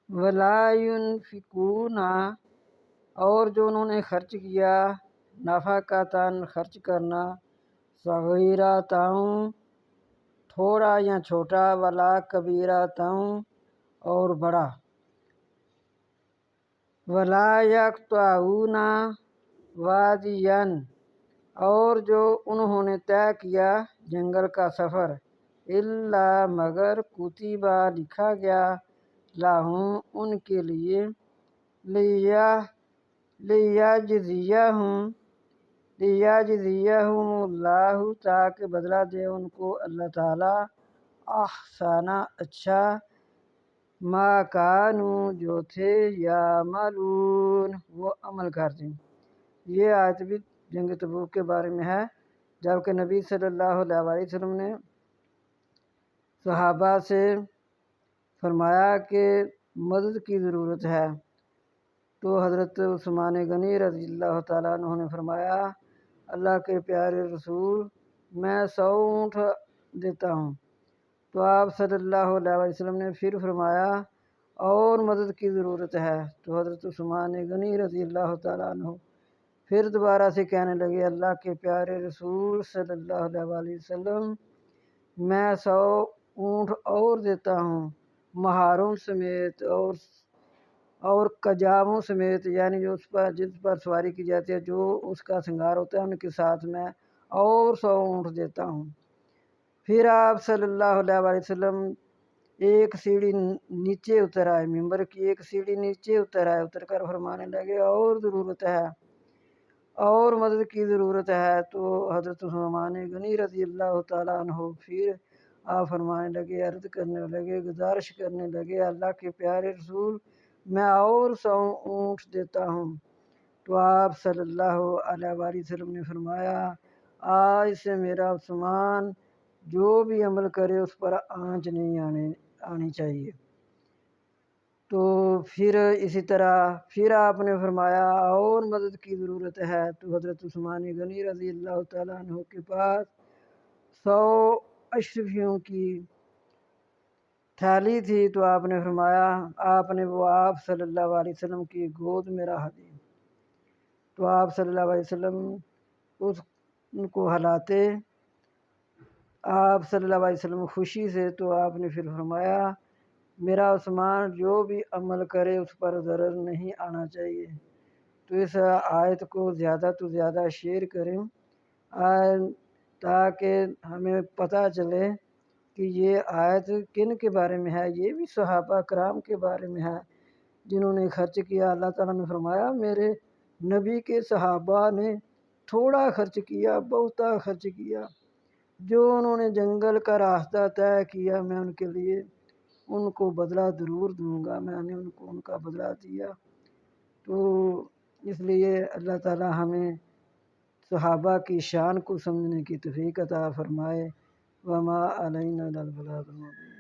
ولا ينفقون، اور جو انہوں نے خرچ کیا، نفقاتن خرچ کرنا، صغیرۃ تھوڑا یا چھوٹا، ولا کبیرۃ اور بڑا، ولا یقطعون وادیا، اور جو انہوں نے طے کیا جنگل کا سفر، الا مگر کتبہ لکھا گیا، لہم ان کے لیے، لیجزیہم اللہ تاکہ بدلہ دے ان کو اللہ تعالیٰ، احسن اچھا، ما کانوا جو تھے، یعملون وہ عمل کرتے۔ یہ آیت بھی جنگ تبوک کے بارے میں ہے، جبکہ نبی صلی اللہ علیہ وسلم نے صحابہ سے فرمایا کہ مدد کی ضرورت ہے، تو حضرت عثمان غنی رضی اللہ تعالیٰ عنہ نے فرمایا، اللہ کے پیارے رسول، میں 100 اونٹ دیتا ہوں۔ تو آپ صلی اللہ علیہ وسلم نے پھر فرمایا اور مدد کی ضرورت ہے، تو حضرت عثمان غنی رضی اللہ تعالیٰ عنہ پھر دوبارہ سے کہنے لگے، اللہ کے پیارے رسول صلی اللہ علیہ وسلم، میں 100 اونٹ اور دیتا ہوں، مہاروں سمیت اور کجاووں سمیت، یعنی جو جس پر سواری کی جاتی ہے، جو اس کا سنگار ہوتا ہے، ان کے ساتھ میں اور 100 اونٹ دیتا ہوں۔ پھر آپ صلی اللہ علیہ وسلم ایک سیڑھی نیچے اتر آئے، ممبر کی ایک سیڑھی نیچے اتر آئے، اتر کر فرمانے لگے اور ضرورت ہے، اور مدد کی ضرورت ہے۔ تو حضرت عثمان غنی رضی اللہ تعالیٰ عنہ پھر آپ فرمانے لگے، عرض کرنے لگے، گزارش کرنے لگے، اللہ کے پیارے رسول، میں اور 100 اونٹ دیتا ہوں۔ تو آپ صلی اللہ علیہ وسلم نے فرمایا، آج سے میرا عثمان جو بھی عمل کرے اس پر آنچ نہیں آنی چاہیے۔ تو پھر اسی طرح پھر آپ نے فرمایا اور مدد کی ضرورت ہے، تو حضرت عثمان غنی رضی اللہ تعالیٰ عنہ کے پاس 100 اشرفیوں کی تھیلی تھی، تو آپ نے فرمایا، آپ نے وہ آپ صلی اللہ علیہ وسلم کی گود میں رکھ دی۔ تو آپ صلی اللہ علیہ وسلم ان کو ہلاتے، آپ صلی اللہ علیہ وسلم خوشی سے، تو آپ نے پھر فرمایا، میرا عثمان جو بھی عمل کرے اس پر ضرر نہیں آنا چاہیے۔ تو اس آیت کو زیادہ تو زیادہ شیئر کریں تاکہ ہمیں پتہ چلے کہ یہ آیت کن کے بارے میں ہے۔ یہ بھی صحابہ کرام کے بارے میں ہے جنہوں نے خرچ کیا۔ اللہ تعالیٰ نے فرمایا، میرے نبی کے صحابہ نے تھوڑا خرچ کیا، بہتا خرچ کیا، جو انہوں نے جنگل کا راستہ طے کیا، میں ان کے لیے ان کو بدلہ ضرور دوں گا، میں نے ان کو ان کا بدلہ دیا۔ تو اس لیے اللہ تعالیٰ ہمیں صحابہ کی شان کو سمجھنے کی توفیق عطا فرمائے۔ وما علینا الا البلاغ المبین۔